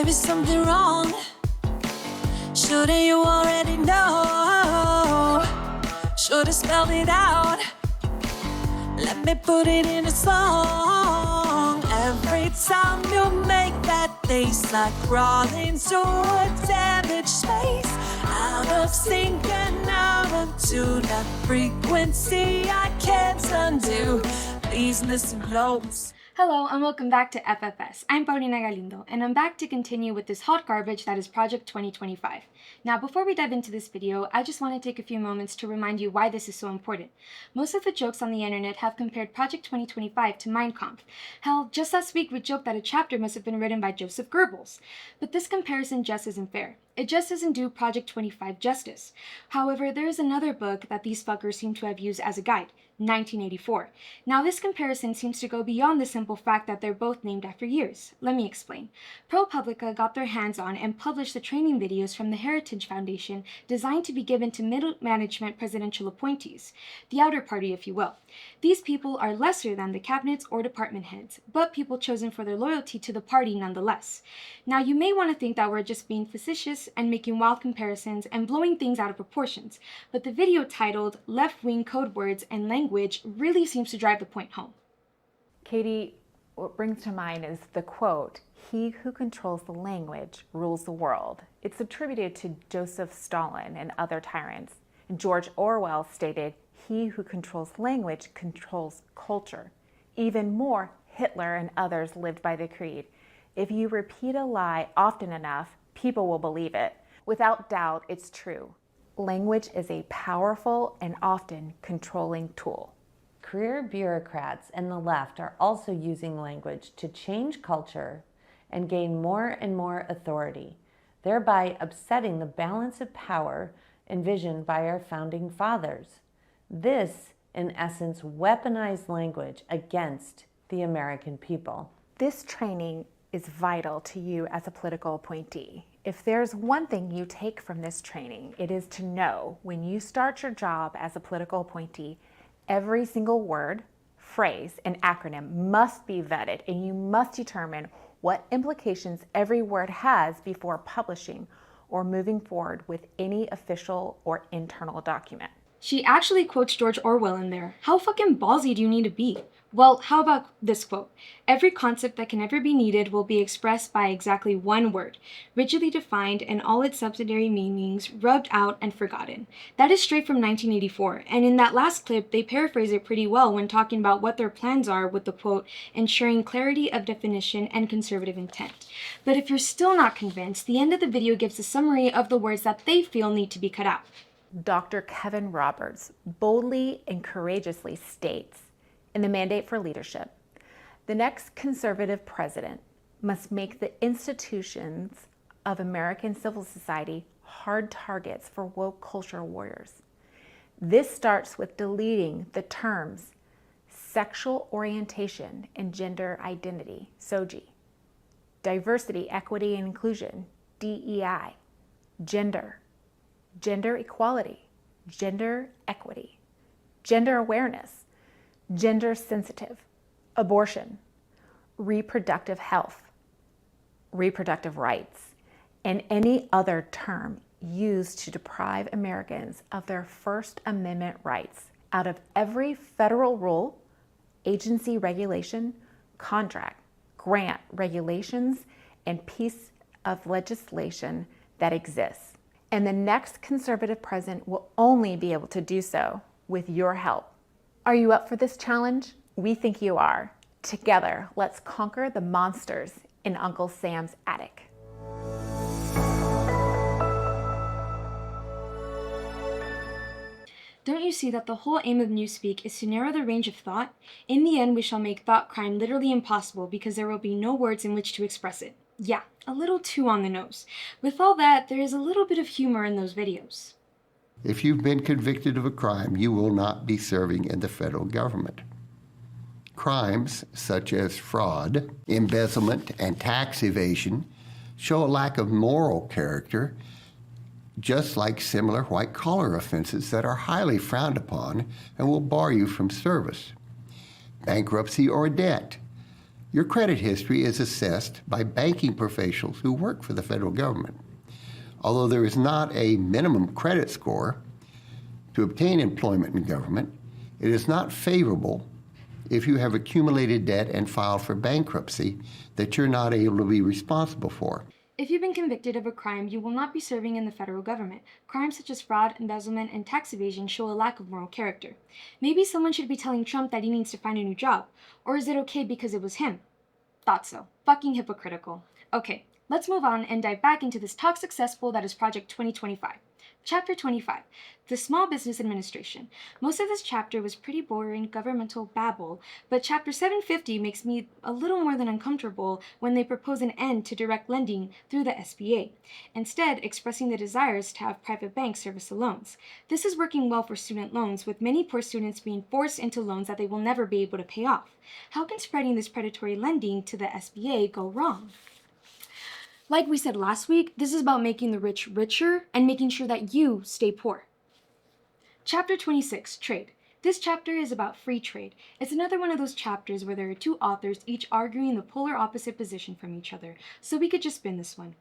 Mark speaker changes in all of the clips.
Speaker 1: Maybe something wrong. Shouldn't you already know? Should've spelled it out. Let me put it in a song. Every time you make that face, like crawling to a damaged space, out of sync and out of tune, that frequency I can't undo. Please listen close.
Speaker 2: Hello and welcome back to FFS. I'm Paulina Galindo and I'm back to continue with this hot garbage that is Project 2025. Now before we dive into this video, I just want to take a few moments to remind you why this is so important. Most of the jokes on the internet have compared Project 2025 to Mein Kampf. Hell, just last week we joked that a chapter must have been written by Joseph Goebbels. But this comparison just isn't fair. It just doesn't do Project 25 justice. However, there is another book that these fuckers seem to have used as a guide, 1984. Now this comparison seems to go beyond the simple fact that they're both named after years. Let me explain. ProPublica got their hands on and published the training videos from the Heritage Foundation designed to be given to middle management presidential appointees, the outer party if you will. These people are lesser than the cabinets or department heads, but people chosen for their loyalty to the party nonetheless. Now you may want to think that we're just being facetious and making wild comparisons and blowing things out of proportions, but the video titled Left-Wing Code Words and Language really seems to drive the point home.
Speaker 3: Katie, what brings to mind is the quote, "He who controls the language rules the world." It's attributed to Joseph Stalin and other tyrants. And George Orwell stated, "He who controls language controls culture." Even more, Hitler and others lived by the creed. If you repeat a lie often enough, people will believe it. Without doubt, it's true. Language is a powerful and often controlling tool.
Speaker 4: Career bureaucrats and the left are also using language to change culture and gain more and more authority, thereby upsetting the balance of power envisioned by our founding fathers. This, in essence, weaponized language against the American people.
Speaker 3: This training is vital to you as a political appointee. If there's one thing you take from this training, it is to know when you start your job as a political appointee, every single word, phrase, and acronym must be vetted, and you must determine what implications every word has before publishing or moving forward with any official or internal document.
Speaker 2: She actually quotes George Orwell in there. How fucking ballsy do you need to be? Well, how about this quote? Every concept that can ever be needed will be expressed by exactly one word, rigidly defined and all its subsidiary meanings rubbed out and forgotten. That is straight from 1984, and in that last clip, they paraphrase it pretty well when talking about what their plans are with the quote, ensuring clarity of definition and conservative intent. But if you're still not convinced, the end of the video gives a summary of the words that they feel need to be cut out.
Speaker 3: Dr. Kevin Roberts boldly and courageously states, in the Mandate for Leadership, the next conservative president must make the institutions of American civil society hard targets for woke culture warriors. This starts with deleting the terms sexual orientation and gender identity, SOGI, diversity, equity, and inclusion, DEI, gender equality, gender equity, gender awareness, gender sensitive, abortion, reproductive health, reproductive rights, and any other term used to deprive Americans of their First Amendment rights out of every federal rule, agency regulation, contract, grant, regulations, and piece of legislation that exists. And the next conservative president will only be able to do so with your help. Are you up for this challenge? We think you are. Together, let's conquer the monsters in Uncle Sam's attic.
Speaker 2: Don't you see that the whole aim of Newspeak is to narrow the range of thought? In the end, we shall make thought crime literally impossible because there will be no words in which to express it. Yeah, a little too on the nose. With all that, there is a little bit of humor in those videos.
Speaker 5: If you've been convicted of a crime, you will not be serving in the federal government. Crimes such as fraud, embezzlement, and tax evasion show a lack of moral character, just like similar white-collar offenses that are highly frowned upon and will bar you from service. Bankruptcy or debt, Your credit history is assessed by banking professionals who work for the federal government. Although there is not a minimum credit score to obtain employment in government, it is not favorable if you have accumulated debt and filed for bankruptcy that you're not able to be responsible for.
Speaker 2: If you've been convicted of a crime, you will not be serving in the federal government. Crimes such as fraud, embezzlement, and tax evasion show a lack of moral character. Maybe someone should be telling Trump that he needs to find a new job. Or is it okay because it was him? Thought so. Fucking hypocritical. Okay, let's move on and dive back into this toxic cesspool that is Project 2025. Chapter 25, the Small Business Administration. Most of this chapter was pretty boring governmental babble, but Chapter 750 makes me a little more than uncomfortable when they propose an end to direct lending through the SBA, instead expressing the desires to have private banks service the loans. This is working well for student loans, with many poor students being forced into loans that they will never be able to pay off. How can spreading this predatory lending to the SBA go wrong? Like we said last week, this is about making the rich richer and making sure that you stay poor. Chapter 26, Trade. This chapter is about free trade. It's another one of those chapters where there are two authors each arguing the polar opposite position from each other, so we could just spin this one.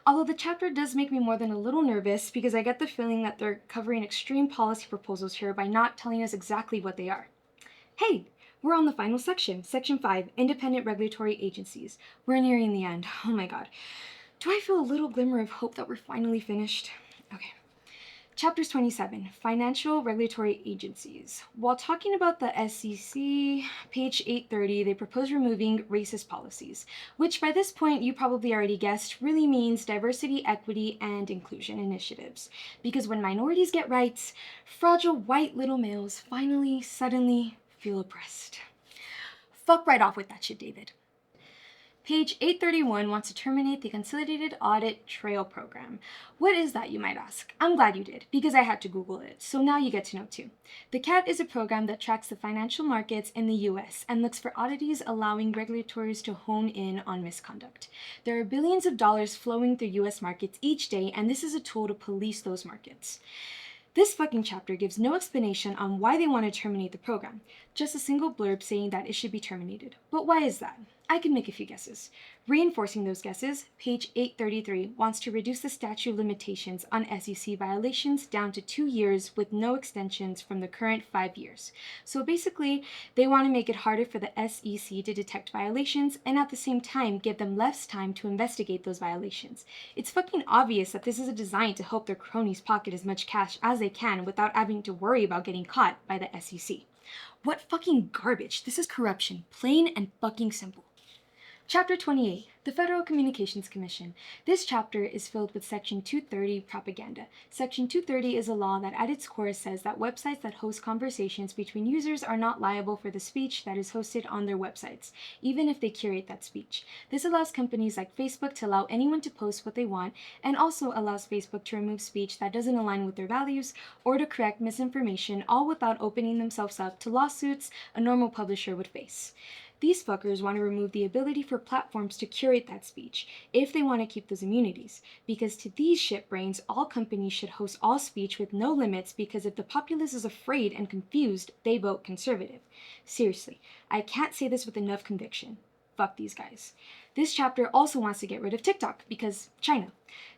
Speaker 2: Although the chapter does make me more than a little nervous because I get the feeling that they're covering extreme policy proposals here by not telling us exactly what they are. Hey! We're on the final section, Section 5, Independent Regulatory Agencies. We're nearing the end. Oh my god. Do I feel a little glimmer of hope that we're finally finished? Okay. Chapters 27, Financial Regulatory Agencies. While talking about the SEC, page 830, they propose removing racist policies, which by this point you probably already guessed really means diversity, equity, and inclusion initiatives. Because when minorities get rights, fragile white little males finally, suddenly, feel oppressed. Fuck right off with that shit, David. Page 831 wants to terminate the Consolidated Audit Trail Program. What is that, you might ask? I'm glad you did, because I had to Google it, so now you get to know too. The CAT is a program that tracks the financial markets in the US and looks for oddities allowing regulators to hone in on misconduct. There are billions of dollars flowing through US markets each day, and this is a tool to police those markets. This fucking chapter gives no explanation on why they want to terminate the program, just a single blurb saying that it should be terminated. But why is that? I can make a few guesses. Reinforcing those guesses, page 833 wants to reduce the statute of limitations on SEC violations down to 2 years with no extensions from the current 5 years. So basically, they want to make it harder for the SEC to detect violations and at the same time give them less time to investigate those violations. It's fucking obvious that this is a design to help their cronies pocket as much cash as they can without having to worry about getting caught by the SEC. What fucking garbage. This is corruption, plain and fucking simple. Chapter 28, the Federal Communications Commission. This chapter is filled with Section 230 propaganda. Section 230 is a law that at its core says that websites that host conversations between users are not liable for the speech that is hosted on their websites, even if they curate that speech. This allows companies like Facebook to allow anyone to post what they want, and also allows Facebook to remove speech that doesn't align with their values, or to correct misinformation, all without opening themselves up to lawsuits a normal publisher would face. These fuckers want to remove the ability for platforms to curate that speech, if they want to keep those immunities, because to these shitbrains, all companies should host all speech with no limits, because if the populace is afraid and confused, they vote conservative. Seriously, I can't say this with enough conviction. Fuck these guys. This chapter also wants to get rid of TikTok, because China.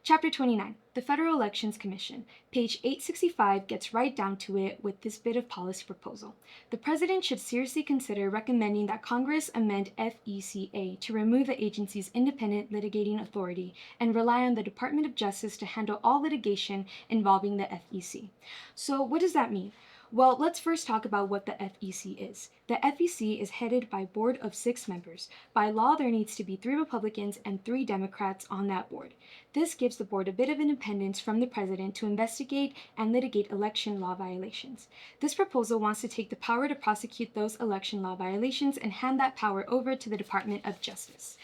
Speaker 2: Chapter 29, the Federal Elections Commission. Page 865 gets right down to it with this bit of policy proposal. The president should seriously consider recommending that Congress amend FECA to remove the agency's independent litigating authority and rely on the Department of Justice to handle all litigation involving the FEC. So what does that mean? Well, let's first talk about what the FEC is. The FEC is headed by a board of 6 members. By law, there needs to be 3 Republicans and 3 Democrats on that board. This gives the board a bit of independence from the president to investigate and litigate election law violations. This proposal wants to take the power to prosecute those election law violations and hand that power over to the Department of Justice.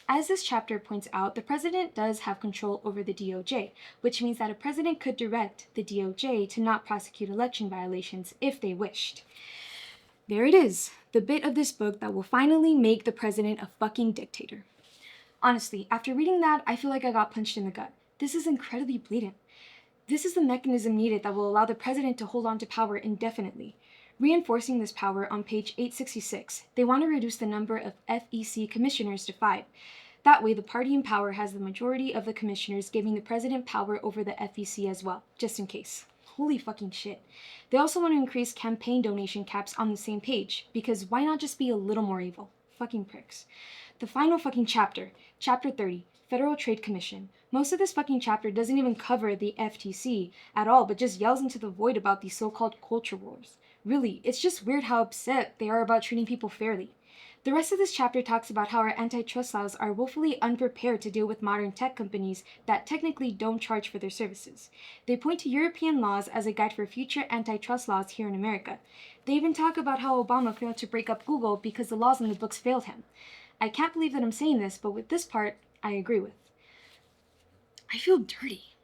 Speaker 2: As this chapter points out, the president does have control over the DOJ, which means that a president could direct the DOJ to not prosecute election violations if they wished. There it is, the bit of this book that will finally make the president a fucking dictator. Honestly, after reading that, I feel like I got punched in the gut. This is incredibly blatant. This is the mechanism needed that will allow the president to hold on to power indefinitely. Reinforcing this power on page 866, they want to reduce the number of FEC commissioners to 5. That way, the party in power has the majority of the commissioners, giving the president power over the FEC as well, just in case. Holy fucking shit. They also want to increase campaign donation caps on the same page, because why not just be a little more evil? Fucking pricks. The final fucking chapter, Chapter 30, Federal Trade Commission. Most of this fucking chapter doesn't even cover the FTC at all, but just yells into the void about these so-called culture wars. Really, it's just weird how upset they are about treating people fairly. The rest of this chapter talks about how our antitrust laws are woefully unprepared to deal with modern tech companies that technically don't charge for their services. They point to European laws as a guide for future antitrust laws here in America. They even talk about how Obama failed to break up Google because the laws in the books failed him. I can't believe that I'm saying this, but with this part, I agree with. I feel dirty.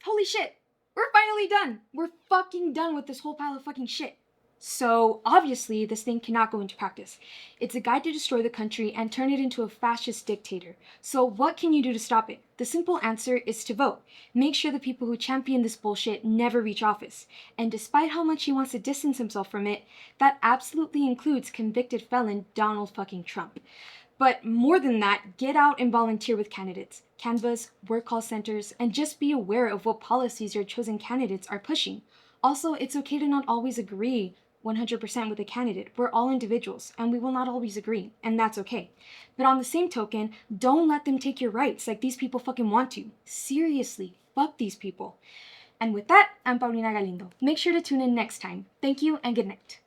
Speaker 2: Holy shit! We're finally done! We're fucking done with this whole pile of fucking shit. So, obviously, this thing cannot go into practice. It's a guide to destroy the country and turn it into a fascist dictator. So, what can you do to stop it? The simple answer is to vote. Make sure the people who champion this bullshit never reach office. And despite how much he wants to distance himself from it, that absolutely includes convicted felon Donald fucking Trump. But more than that, get out and volunteer with candidates, canvas, work call centers, and just be aware of what policies your chosen candidates are pushing. Also, it's okay to not always agree 100% with a candidate. We're all individuals, and we will not always agree, and that's okay. But on the same token, don't let them take your rights like these people fucking want to. Seriously, fuck these people. And with that, I'm Paulina Galindo. Make sure to tune in next time. Thank you, and good night.